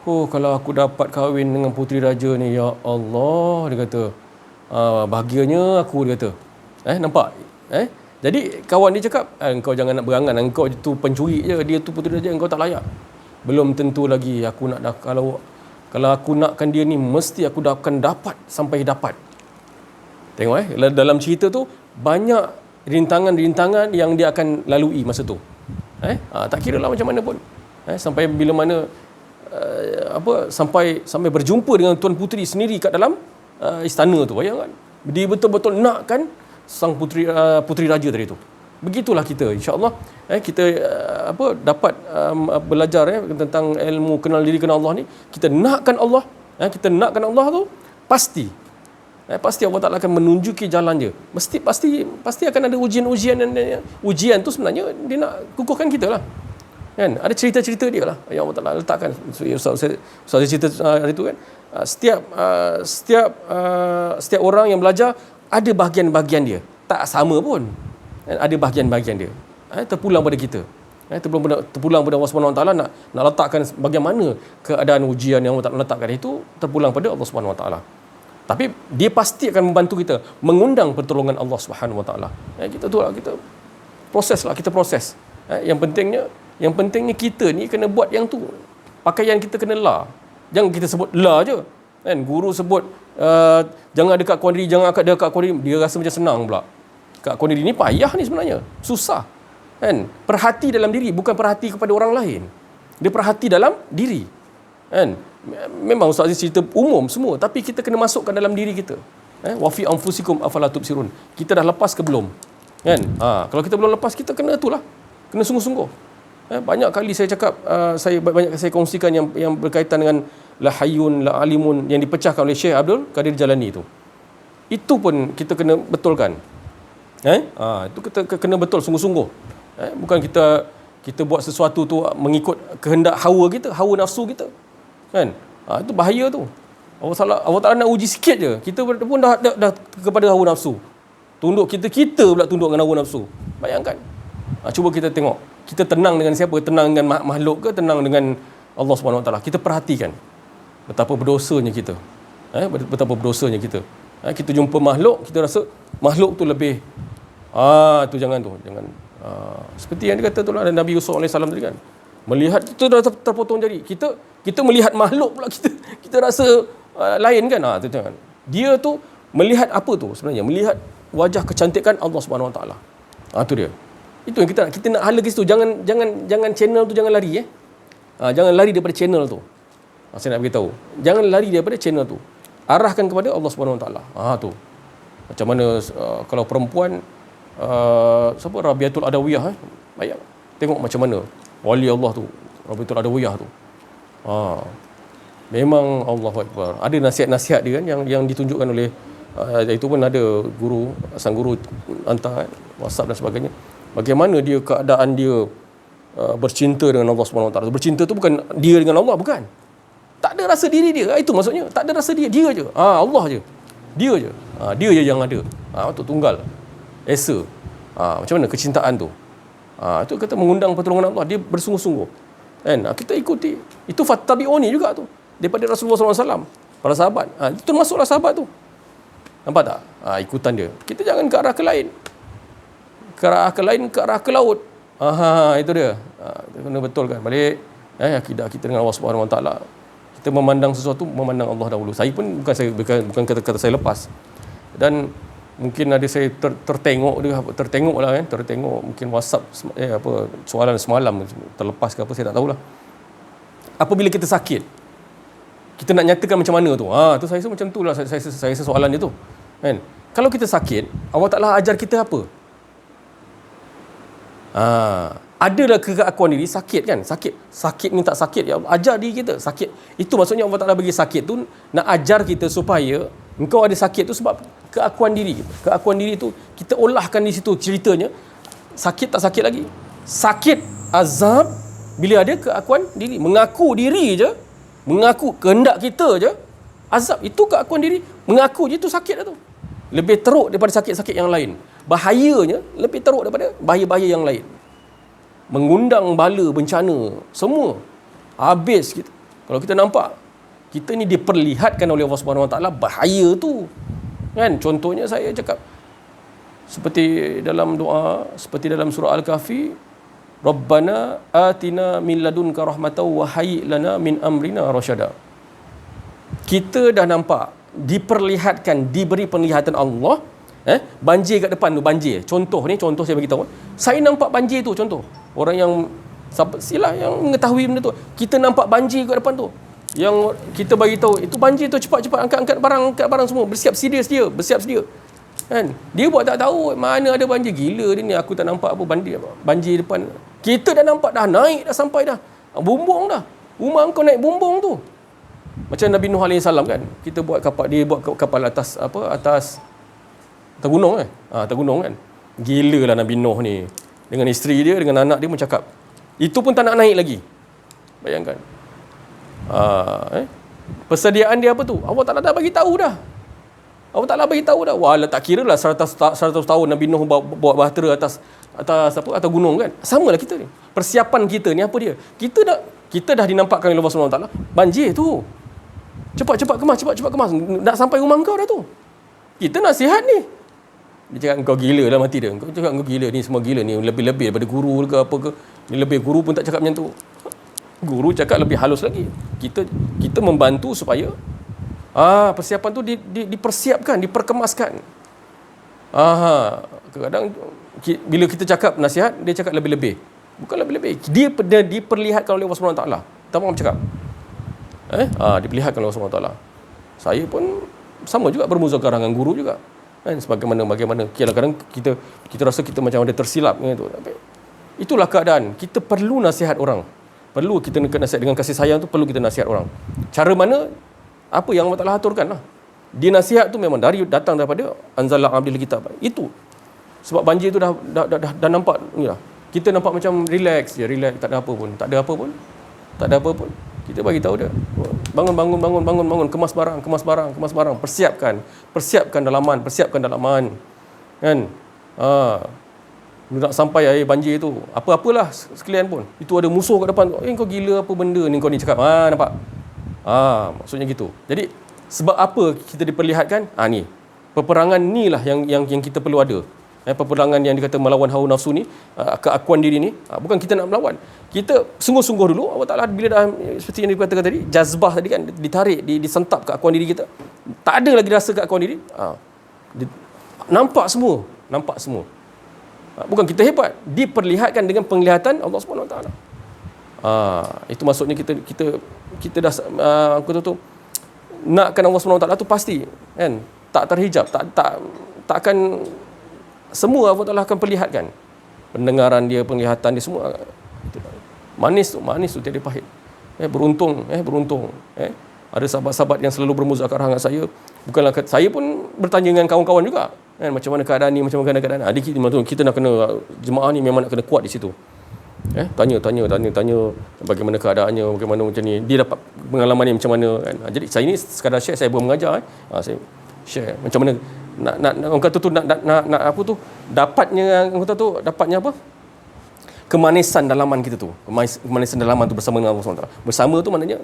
oh kalau aku dapat kahwin dengan puteri raja ni, ya Allah, dia kata, bahagianya aku, dia kata. Nampak? Jadi kawan dia cakap, engkau jangan nak berangan, engkau tu pencuri je, dia tu puteri raja, engkau tak layak. Belum tentu lagi aku nak kalau aku nakkan dia ni, mesti aku akan dapat sampai dapat. Tengok dalam cerita tu banyak rintangan-rintangan yang dia akan lalui masa tu. Tak kira lah macam mana pun. Sampai bila mana sampai berjumpa dengan tuan puteri sendiri kat dalam istana tu. Bayangkan. Dia betul-betul nakkan sang puteri raja tadi tu. Begitulah kita, insya-Allah kita dapat belajar tentang ilmu kenal diri kenal Allah ni. Kita nakkan Allah, kita nakkan Allah tu pasti Allah Taala akan menunjuki jalan dia. Pasti akan ada ujian-ujian, dan ujian tu sebenarnya dia nak kukuhkan kita lah. Kan? Ada cerita-cerita dia lah yang Allah Taala letakkan. Ustaz cerita hari tu kan. Setiap orang yang belajar ada bahagian-bahagian dia. Tak sama pun. Ada bahagian-bahagian dia. Terpulang pada kita. Terpulang pada Allah Subhanahu Wa Taala nak letakkan bagaimana keadaan ujian yang Allah Taala letakkan itu, terpulang pada Allah Subhanahu Wa Taala. Tapi dia pasti akan membantu kita mengundang pertolongan Allah Subhanahu Wa Taala. Kita tu lah, kita proses. Yang pentingnya kita ni kena buat yang tu. Pakaian kita kena la. Jangan kita sebut la je. Kan guru sebut jangan dekat kuan diri, jangan dekat kuan diri, dia rasa macam senang pula. Dekat kuan diri ni payah ni sebenarnya. Susah. Kan? Perhati dalam diri, bukan perhati kepada orang lain. Dia perhati dalam diri. Kan? Memang Ustaz Aziz cerita umum semua, tapi kita kena masukkan dalam diri kita. Wa fi anfusikum afala tubsirun. Kita dah lepas ke belum? Kan? Kalau kita belum lepas, kita kena itulah. Kena sungguh-sungguh. Banyak kali saya cakap, saya kongsikan yang berkaitan dengan la hayyun la alimun yang dipecahkan oleh Syekh Abdul Qadir Jalani itu. Itu pun kita kena betulkan. Itu kita kena betul sungguh-sungguh. Bukan kita buat sesuatu tu mengikut kehendak hawa kita, hawa nafsu kita. Kan? Itu bahaya tu. Allah Taala nak uji sikit je. Kita pun dah kepada hawa nafsu. Tunduk kita pula tunduk dengan hawa nafsu. Bayangkan. Cuba kita tengok. Kita tenang dengan siapa? Tenang dengan makhluk ke tenang dengan Allah Subhanahu Wa Taala? Kita perhatikan betapa berdosanya kita. Betapa berdosanya kita. Kita jumpa makhluk, kita rasa makhluk tu lebih tu jangan. Seperti yang dikata tu lah Nabi Yusuf AS tadi kan. Melihat kita dah terpotong jari. Kita melihat makhluk pula kita rasa lain kan. Tu jangan. Dia tu melihat apa tu sebenarnya? Melihat wajah kecantikan Allah Subhanahu Wa Taala. Tu dia. Itu yang kita nak hala ke situ. Jangan channel tu jangan lari jangan lari daripada channel tu. Saya nak beritahu. Jangan lari daripada channel tu. Arahkan kepada Allah Subhanahu Wa Taala. Tu. Macam mana kalau perempuan siapa Rabiatul Adawiyah bayang. Tengok macam mana wali Allah tu, Rabiatul Adawiyah tu. Memang Allahu Akbar. Ada nasihat-nasihat dia kan yang ditunjukkan oleh itu pun ada sang guru hantar WhatsApp dan sebagainya. Bagaimana dia keadaan dia bercinta dengan Allah Subhanahu Wa Taala. Bercinta tu bukan dia dengan Allah, bukan. Tak ada rasa diri dia. Itu maksudnya. Tak ada rasa dia je. Allah je. Dia je. Dia je yang ada. Itu tunggal. Esa. Macam mana kecintaan tu? Itu kata mengundang pertolongan Allah. Dia bersungguh-sungguh. Kan? Kita ikuti. Itu fattabi'uni juga tu. Daripada Rasulullah SAW. Para sahabat. Itu termasuklah sahabat tu. Nampak tak? Ikutan dia. Kita jangan ke arah ke lain. Ke arah ke lain, ke arah ke laut. Itu dia. Kita kena betulkan balik. Akidah kita dengan Allah Subhanahu Wa Taala. Kita memandang sesuatu, memandang Allah dahulu. Saya pun bukan kata-kata saya lepas. Dan mungkin ada saya tertengok mungkin WhatsApp soalan semalam terlepas ke apa, saya tak tahulah. Apabila kita sakit, kita nak nyatakan macam mana tu? Tu saya rasa macam tu lah saya soalan dia tu. Kan? Kalau kita sakit, Allah Taala ajar kita apa? Adalah keakuan diri sakit kan? Sakit ni tak sakit, ya Allah ajar diri kita sakit. Itu maksudnya Allah Taala bagi sakit tu nak ajar kita supaya engkau ada sakit tu sebab keakuan diri. Keakuan diri tu kita olahkan di situ ceritanya. Sakit tak sakit lagi. Sakit azab bila ada keakuan diri. Mengaku diri je, mengaku kehendak kita je. Azab itu keakuan diri. Mengaku je tu sakit dah tu. Lebih teruk daripada sakit-sakit yang lain. bahayanya lebih teruk daripada bahaya-bahaya yang lain. Mengundang bala, bencana, semua habis kita. Kalau kita nampak kita ni diperlihatkan oleh Allah Subhanahu Wa Taala bahaya tu. Kan? Contohnya saya cakap seperti dalam doa, seperti dalam surah Al-Kahfi, Rabbana atina min ladunka rahmatan wa hayyi lana min amrina rasyada. Kita dah nampak, diperlihatkan, diberi penglihatan Allah, banjir kat depan tu, banjir. Contoh saya bagi tahu. Saya nampak banjir tu, contoh. Orang yang silah yang mengetahui benda tu. Kita nampak banjir kat depan tu. Yang kita bagi tahu, itu banjir tu, cepat-cepat angkat barang semua, bersiap sedia. Kan? Dia buat tak tahu mana ada banjir. Gila dia ni, aku tak nampak apa banjir depan. Kita dah nampak, dah naik, dah sampai dah. Bumbung dah. Rumah kau naik bumbung tu. Macam Nabi Nuh AS kan. Kita buat kapal, dia buat kapal atas gunung atas gunung kan. Gila lah Nabi Nuh ni. Dengan isteri dia, dengan anak dia pun cakap. Itu pun tak nak naik lagi. Bayangkan. Persediaan dia apa tu? Allah Ta'ala dah bagi tahu dah. Wah, tak kira lah 100 tahun Nabi Nuh bawa bahtera atas gunung kan. Sama lah kita ni. Persiapan kita ni apa dia? Kita dah dinampakkan oleh Allah Subhanahu Wa Taala banjir tu. Cepat kemas. Nak sampai rumah kau dah tu. Kita nasihat ni. Dia cakap kau gila lah mati dia. Kau cakap kau gila ni, semua gila ni. Lebih-lebih daripada guru ke apa ke. Ni lebih, guru pun tak cakap macam tu. Guru cakap lebih halus lagi. Kita membantu supaya persiapan tu dipersiapkan, diperkemaskan. Kadang-kadang bila kita cakap nasihat, dia cakap lebih-lebih. Bukan lebih-lebih. Dia diperlihatkan oleh Allah SWT. Tak mahu cakap. Diperlihatkan oleh Allah SWT. Saya pun sama juga bermuzakarah dengan guru juga. Kan, sebagaimana kadang-kadang kita rasa kita macam ada tersilap gitu. Tapi itulah keadaan. Kita perlu nasihat orang. Perlu kita nasihat dengan kasih sayang tu, perlu kita nasihat orang. Cara mana? Apa yang Allah Ta'ala aturkan lah. Dia nasihat tu memang datang daripada Anzalna Abdil Kitab. Itu. Sebab banjir tu dah nampak ni lah. Kita nampak macam relax, tak ada apa pun. Kita bagi tahu dia. Bangun, kemas barang, persiapkan dalaman. Kan? Nak sampai air banjir tu, apa-apalah sekalian pun. Itu ada musuh kat depan tu. Kau gila apa benda ni kau ni cakap. Nampak? Maksudnya gitu. Jadi sebab apa kita diperlihatkan? Ni. Peperangan ni lah yang kita perlu ada. Peperangan yang dikata melawan hawa nafsu ni, keakuan diri ni, bukan kita nak melawan. Kita sungguh-sungguh dulu. Allah Ta'ala bila dah, seperti yang dikatakan tadi, jazbah tadi kan, ditarik, disentap keakuan diri kita. Tak ada lagi rasa keakuan diri. Nampak semua. Bukan kita hebat, diperlihatkan dengan penglihatan Allah Subhanahu Wa Taala. Itu maksudnya kita dah aku tahu nakkan Allah Subhanahu Wa Taala tu pasti kan, tak terhijab, tak akan, semua Allah Taala akan perlihatkan. Pendengaran dia, penglihatan dia semua. Manis tu tiada pahit. Beruntung. Ada sahabat-sahabat yang selalu bermuzakarah dengan saya. Bukanlah saya pun bertanya dengan kawan-kawan juga. Macam mana keadaan ni, macam mana keadaan. Kita nak kena, jemaah ni memang nak kena kuat di situ. Tanya bagaimana keadaannya, bagaimana macam ni. Dia dapat pengalaman ni macam mana kan. Jadi saya ni sekadar share, saya belum mengajar. Saya share macam mana nak orang kata tu nak apa tu, dapatnya apa? Kemanisan dalaman kita tu. Kemanisan dalaman tu bersama dengan Allah SWT. Bersama tu maknanya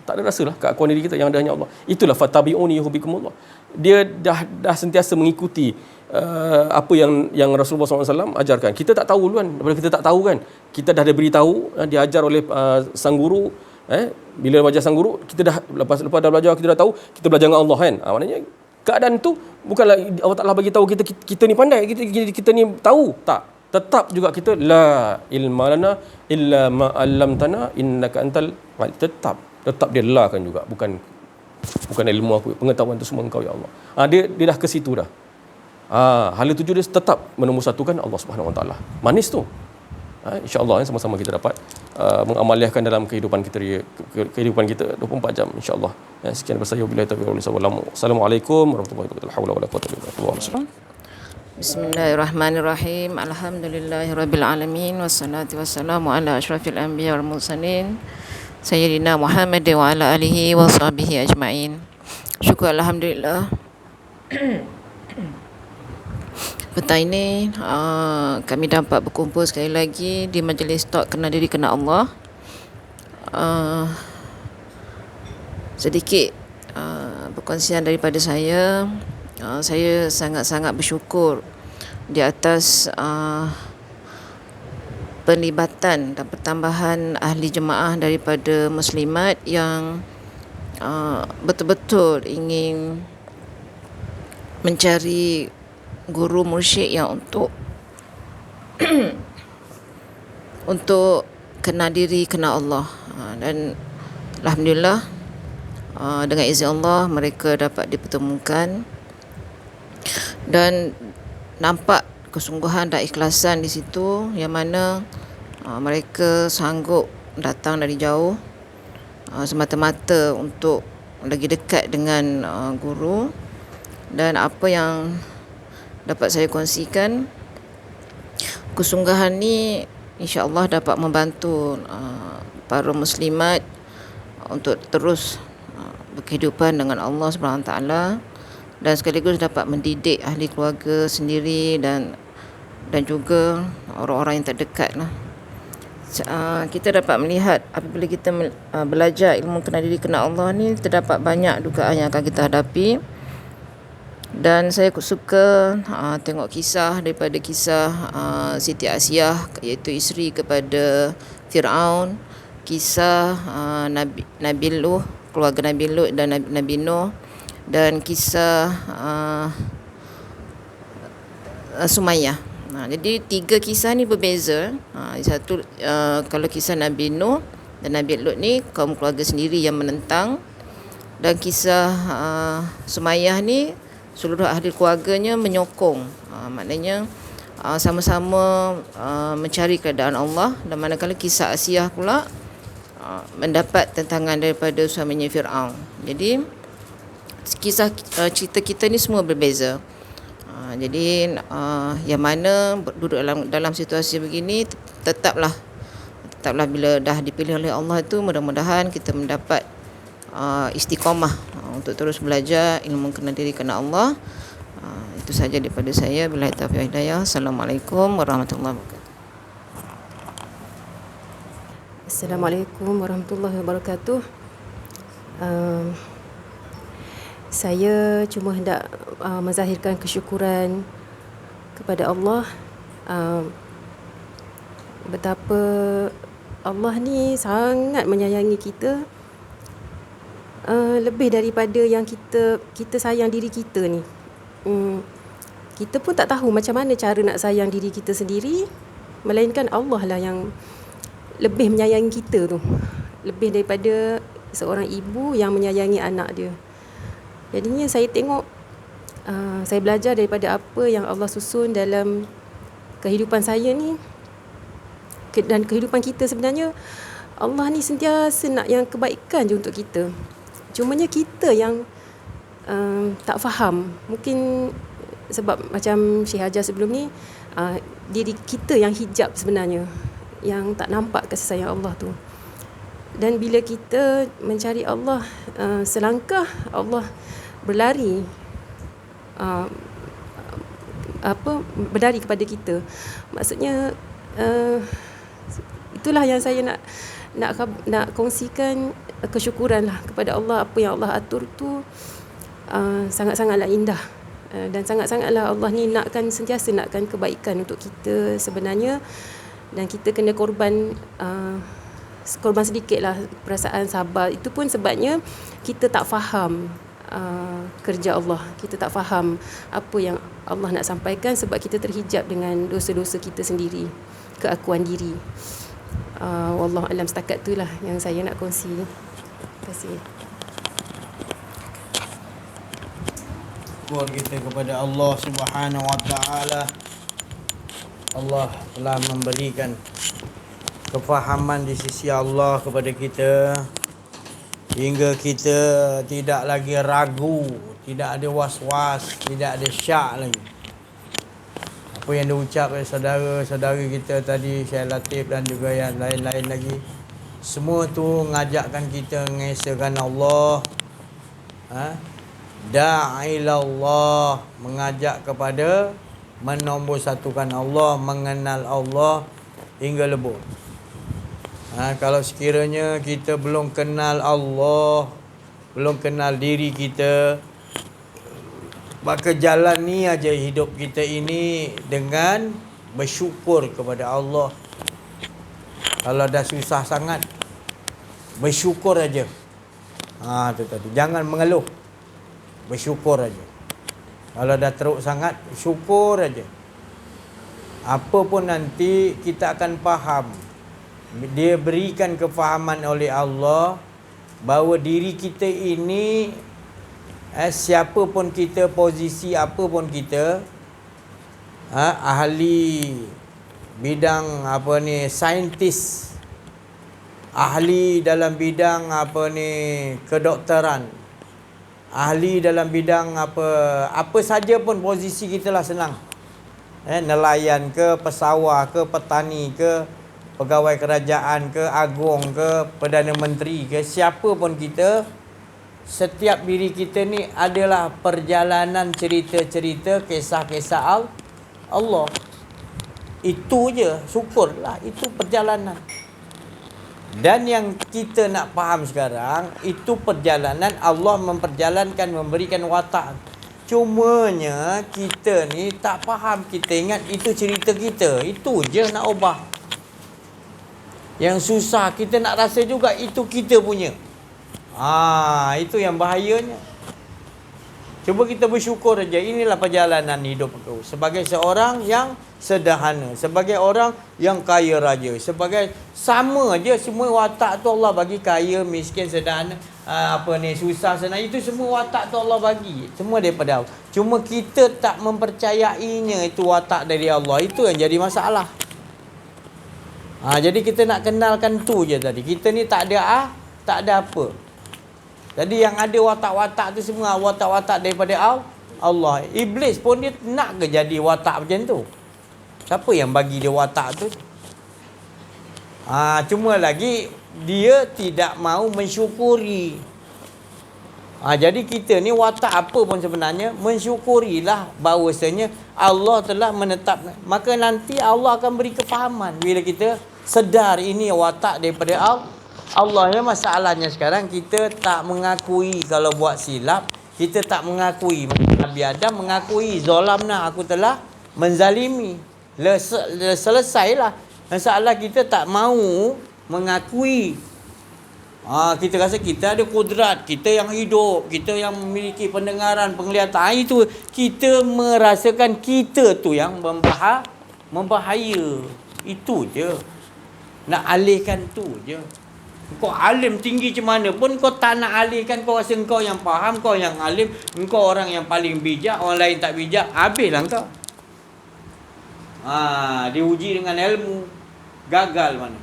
tak ada rasalah keakuan diri kita, yang ada hanya Allah. Itulah fatabi'uni yuhibbukumullah. Dia dah sentiasa mengikuti apa yang Rasulullah SAW ajarkan. Kita tak tahu duluan. Daripada kita tak tahu kan, kita dah diberitahu, diajar oleh sang guru. Bila belajar sang guru, kita dah lepas dah belajar, kita dah tahu, kita belajar dengan Allah kan. Maknanya keadaan tu bukanlah Allah Ta'ala bagi tahu kita ni pandai, kita ni tahu. Tak. Tetap juga kita la ilma lana illa ma 'allamtana innaka antal alim. Tetap dia kan juga, bukan ilmu aku, pengetahuan tu semua engkau ya Allah. Dia dah ke situ dah. Hala tuju dia tetap menomorsatukan Allah Subhanahu Wa Taala. Manis tu. InsyaAllah sama-sama kita dapat mengamalkan dalam kehidupan kita 24 jam insya-Allah. Sekian daripada saya, wabillahi taufiq wal hidayah. Assalamualaikum warahmatullahi wabarakatuh. La haula wala quwwata illa billah. Bismillahirrahmanirrahim. Alhamdulillahirabbil alamin wassalatu wassalamu ala asyrafil anbiya wal mursalin sayyidina Muhammad wa ala alihi wa sahbihi ajmain. Syukur alhamdulillah Petang ini kami dapat berkumpul sekali lagi di majlis talk Kenal Diri Kenal Allah. Sedikit perkongsian daripada saya. Saya sangat-sangat bersyukur di atas penlibatan dan pertambahan ahli jemaah daripada muslimat yang betul-betul ingin mencari guru mursyid yang untuk kenal diri, kenal Allah. Dan alhamdulillah dengan izin Allah mereka dapat dipertemukan dan nampak kesungguhan dan ikhlasan di situ, yang mana mereka sanggup datang dari jauh semata-mata untuk lagi dekat dengan guru. Dan apa yang dapat saya kongsikan, kesungguhan ni insya-Allah dapat membantu para muslimat untuk terus berkehidupan dengan Allah SWT, dan sekaligus dapat mendidik ahli keluarga sendiri dan juga orang-orang yang terdekat lah. Kita dapat melihat apabila kita belajar ilmu kenal diri kenal Allah ni, terdapat banyak dugaan yang akan kita hadapi. Dan saya suka tengok kisah daripada kisah Siti Asiyah, iaitu isteri kepada Fir'aun, kisah Nabi Lut, keluarga Nabi Lut dan Nabi Nuh, dan kisah Sumayyah. Jadi 3 kisah ni berbeza. Satu kalau kisah Nabi Nuh dan Nabi Lut ni kaum keluarga sendiri yang menentang, dan kisah Sumayyah ni seluruh ahli keluarganya menyokong. Maknanya sama-sama mencari keadaan Allah. Dan manakala kisah Asiyah pula mendapat tentangan daripada suaminya Fir'aun. Jadi kisah cerita kita ni semua berbeza. Jadi yang mana duduk dalam situasi begini, tetaplah bila dah dipilih oleh Allah tu, mudah-mudahan kita mendapat istiqamah untuk terus belajar ilmu kenal diri kenal Allah. Itu saja daripada saya. Billahi taufiq hidayah. Assalamualaikum warahmatullahi wabarakatuh. Assalamualaikum warahmatullahi wabarakatuh. Saya cuma hendak menzahirkan kesyukuran kepada Allah, betapa Allah ni sangat menyayangi kita, lebih daripada yang kita sayang diri kita ni. Kita pun tak tahu macam mana cara nak sayang diri kita sendiri, melainkan Allah lah yang lebih menyayangi kita tu, lebih daripada seorang ibu yang menyayangi anak dia. Jadinya saya tengok, saya belajar daripada apa yang Allah susun dalam kehidupan saya ni dan kehidupan kita. Sebenarnya Allah ni sentiasa nak yang kebaikan je untuk kita. Cumanya kita yang tak faham. Mungkin sebab macam Syekh Hajar sebelum ni, diri kita yang hijab sebenarnya, yang tak nampak kasih sayang Allah tu. Dan bila kita mencari Allah, selangkah Allah berlari berlari kepada kita. Maksudnya itulah yang saya nak kongsikan, kesyukuran lah kepada Allah. Apa yang Allah atur tu sangat-sangatlah indah, dan sangat-sangatlah Allah ni sentiasa nakkan kebaikan untuk kita sebenarnya. Dan kita kena korban sedikit lah perasaan sabar. Itu pun sebabnya kita tak faham kerja Allah. Kita tak faham apa yang Allah nak sampaikan, sebab kita terhijab dengan dosa-dosa kita sendiri, keakuan diri. Wallahu alam, setakat itulah yang saya nak kongsi. Terima kasih. Syukur kita kepada Allah Subhanahu Wa Taala. Allah telah memberikan kefahaman di sisi Allah kepada kita, hingga kita tidak lagi ragu, tidak ada was-was, tidak ada syak lagi. Apa yang diucap oleh saudara-saudara kita tadi, Syekh Latif dan juga yang lain-lain lagi, semua tu mengajakkan kita mengesahkan Allah, da'ilallah, mengajak kepada Menombor satukan Allah, mengenal Allah hingga lebur. Kalau sekiranya kita belum kenal Allah, belum kenal diri kita, maka jalan ni aja hidup kita ini dengan bersyukur kepada Allah. Kalau dah susah sangat, bersyukur aja. Tu tadi. Jangan mengeluh. Bersyukur aja. Kalau dah teruk sangat, syukur aja. Apa pun nanti kita akan faham. Dia berikan kefahaman oleh Allah bahawa diri kita ini, siapa pun kita, posisi apa pun kita, ahli bidang saintis, ahli dalam bidang kedokteran, ahli dalam bidang apa saja pun posisi kita lah, senang. Nelayan ke, pesawah ke, petani ke, pegawai kerajaan ke, agung ke, Perdana Menteri ke, siapa pun kita, setiap diri kita ni adalah perjalanan cerita-cerita, kisah-kisah Allah. Itu je, syukurlah, itu perjalanan. Dan yang kita nak faham sekarang, itu perjalanan Allah memperjalankan, memberikan watak. Cumanya kita ni tak faham. Kita ingat itu cerita kita. Itu je nak ubah. Yang susah kita nak rasa juga itu kita punya. Itu yang bahayanya. Cuba kita bersyukur aja. Inilah perjalanan hidup aku. Sebagai seorang yang sederhana, sebagai orang yang kaya raya, sebagai sama aja semua watak tu Allah bagi, kaya, miskin, sederhana, susah, senang, itu semua watak tu Allah bagi. Semua daripada Allah. Cuma kita tak mempercayainya itu watak dari Allah. Itu yang jadi masalah. Jadi kita nak kenalkan tu je tadi. Kita ni tak ada apa. Jadi yang ada watak-watak tu semua watak-watak daripada Allah. Iblis pun dia nak ke jadi watak macam tu? Siapa yang bagi dia watak tu? Cuma lagi dia tidak mau mensyukuri. Jadi kita ni watak apa pun sebenarnya, mensyukurilah bahawasanya Allah telah menetapkan. Maka nanti Allah akan beri kefahaman bila kita sedar ini watak daripada Allah. Ya, masalahnya sekarang kita tak mengakui kalau buat silap. Kita tak mengakui. Nabi Adam mengakui, zalamna, aku telah menzalimi. Selesailah. Masalah kita tak mau mengakui. Kita rasa kita ada kudrat, kita yang hidup, kita yang memiliki pendengaran, penglihatan. Itu kita merasakan kita tu yang membahaya. Itu je. Nak alihkan tu je. Kau alim tinggi macam mana pun kau tak nak alihkan. Kau rasa kau yang faham, kau yang alim, kau orang yang paling bijak, orang lain tak bijak, habislah kau. Diuji dengan ilmu, gagal mana.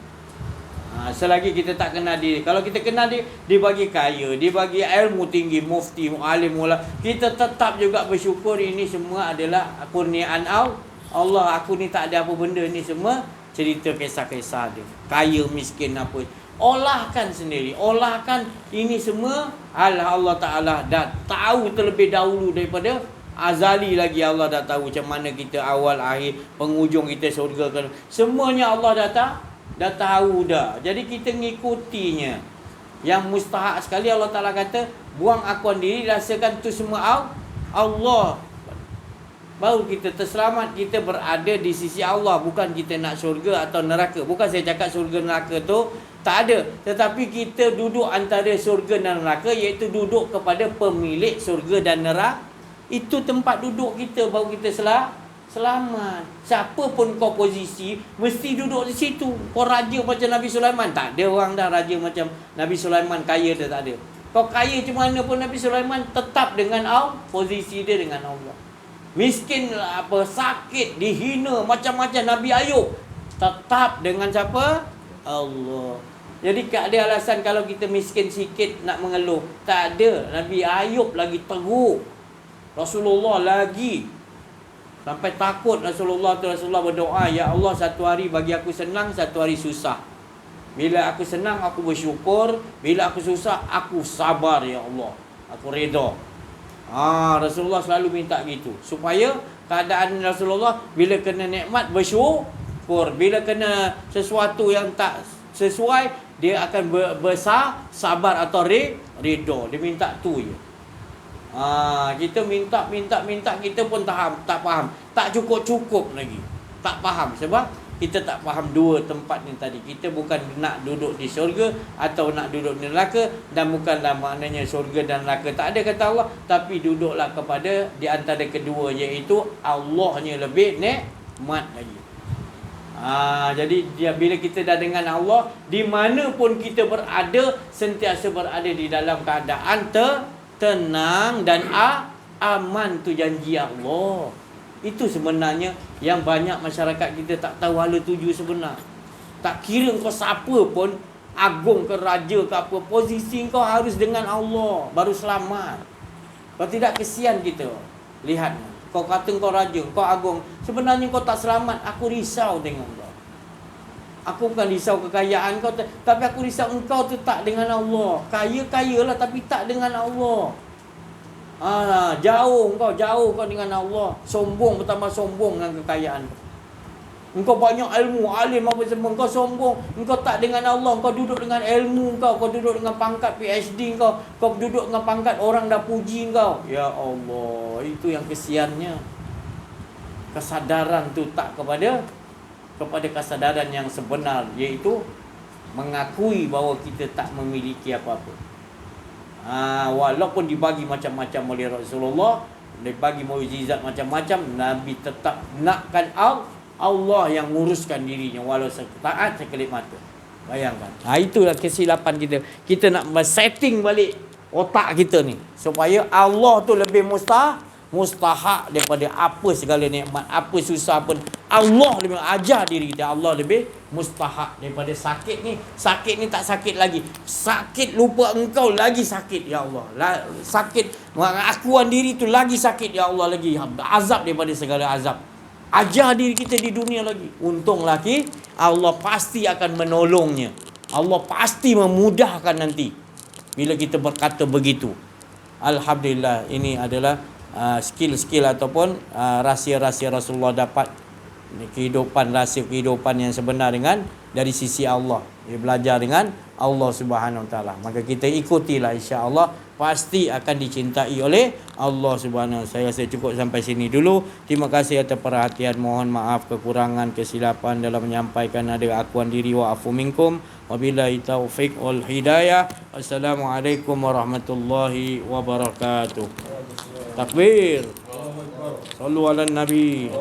Selagi kita tak kenal diri. Kalau kita kenal dia bagi kaya, dia bagi ilmu tinggi, mufti, alim, mula, kita tetap juga bersyukur. Ini semua adalah kurniaan Allah. Aku ni tak ada apa benda, ni semua cerita kisah-kisah dia. Kaya, miskin, apa, olahkan sendiri. Olahkan ini semua Allah Ta'ala dah tahu terlebih dahulu daripada azali lagi. Allah dah tahu macam mana kita awal, akhir, penghujung kita syurga kan. Semuanya Allah dah tahu dah. Jadi kita ngikutinya. Yang mustahak sekali Allah Ta'ala kata, buang akuan diri, rasakan tu semua Allah. Baru kita terselamat, kita berada di sisi Allah. Bukan kita nak syurga atau neraka. Bukan saya cakap syurga neraka tu tak ada. Tetapi kita duduk antara syurga dan neraka, iaitu duduk kepada pemilik syurga dan neraka. Itu tempat duduk kita, baru kita selamat. Siapa pun kau posisi, mesti duduk di situ. Kau raja macam Nabi Sulaiman, tak ada orang dah raja macam Nabi Sulaiman, kaya dia tak ada. Kau kaya macam mana pun, Nabi Sulaiman tetap dengan posisi dia dengan Allah. Miskin, sakit, dihina, macam-macam, Nabi Ayub tetap dengan siapa? Allah. Jadi tak ada alasan kalau kita miskin sikit nak mengeluh. Tak ada. Nabi Ayub lagi teruk, Rasulullah lagi. Sampai takut Rasulullah berdoa, ya Allah, satu hari bagi aku senang, satu hari susah. Bila aku senang, aku bersyukur. Bila aku susah, aku sabar, ya Allah. Aku redha. Rasulullah selalu minta gitu supaya keadaan Rasulullah bila kena nikmat bersyukur, bila kena sesuatu yang tak sesuai dia akan sabar atau redha. Dia minta tu je. Kita minta kita pun tak faham. Tak cukup lagi. Tak faham sebab kita tak faham dua tempat ni tadi. Kita bukan nak duduk di syurga atau nak duduk di neraka, dan bukanlah maknanya syurga dan neraka tak ada kata Allah, tapi duduklah kepada di antara kedua, iaitu Allahnya lebih nikmat lagi. Jadi bila kita dah dengan Allah, di mana pun kita berada, sentiasa berada di dalam keadaan tenang dan aman. Tu janji Allah. Itu sebenarnya yang banyak masyarakat kita tak tahu hala tuju sebenar. Tak kira kau siapa pun, agung ke raja ke apa, posisi kau harus dengan Allah baru selamat. Kalau tidak, kesian kita. Lihat, kau kata kau raja, kau agung, sebenarnya kau tak selamat. Aku risau tengok kau. Aku bukan risau kekayaan kau, tapi aku risau engkau tu tak dengan Allah. Kaya-kayalah tapi tak dengan Allah. Jauh kau dengan Allah. Sombong, bertambah sombong dengan kekayaan. Engkau banyak ilmu, alim apa semua, engkau sombong. Engkau tak dengan Allah, engkau duduk dengan ilmu kau duduk dengan pangkat PhD kau duduk dengan pangkat orang dah puji kau. Ya Allah, itu yang kesiannya. Kesadaran tu tak kepada kesadaran yang sebenar, iaitu mengakui bahawa kita tak memiliki apa-apa. Walaupun dibagi macam-macam oleh Rasulullah, dibagi mukjizat macam-macam, Nabi tetap nakkan Allah yang nguruskan dirinya walau setaat sekelip mata. Bayangkan. Itulah kesilapan kita. Kita nak setting balik otak kita ni supaya Allah tu lebih mustahak daripada apa segala nikmat, apa susah pun. Allah lebih ajar diri kita, Allah lebih mustahak daripada sakit ni. Sakit ni tak sakit lagi. Sakit lupa engkau lagi sakit, ya Allah. Sakit mengakuan diri tu lagi sakit, ya Allah, lagi azab daripada segala azab. Ajar diri kita di dunia lagi. Untung lagi Allah pasti akan menolongnya. Allah pasti memudahkan nanti bila kita berkata begitu. Alhamdulillah, ini adalah skill-skill ataupun rahsia-rahsia Rasulullah dapat rahsia kehidupan yang sebenar dengan dari sisi Allah. Dia belajar dengan Allah Subhanahu Wa Taala. Maka kita ikutilah, insya-Allah pasti akan dicintai oleh Allah Subhanahu Wa Taala. Saya cukup sampai sini dulu. Terima kasih atas perhatian. Mohon maaf kekurangan kesilapan dalam menyampaikan, ada akuan diri wa afu minkum. Wabillahi taufiq wal hidayah. Assalamualaikum warahmatullahi wabarakatuh. Takbir. Sallu ala nabi.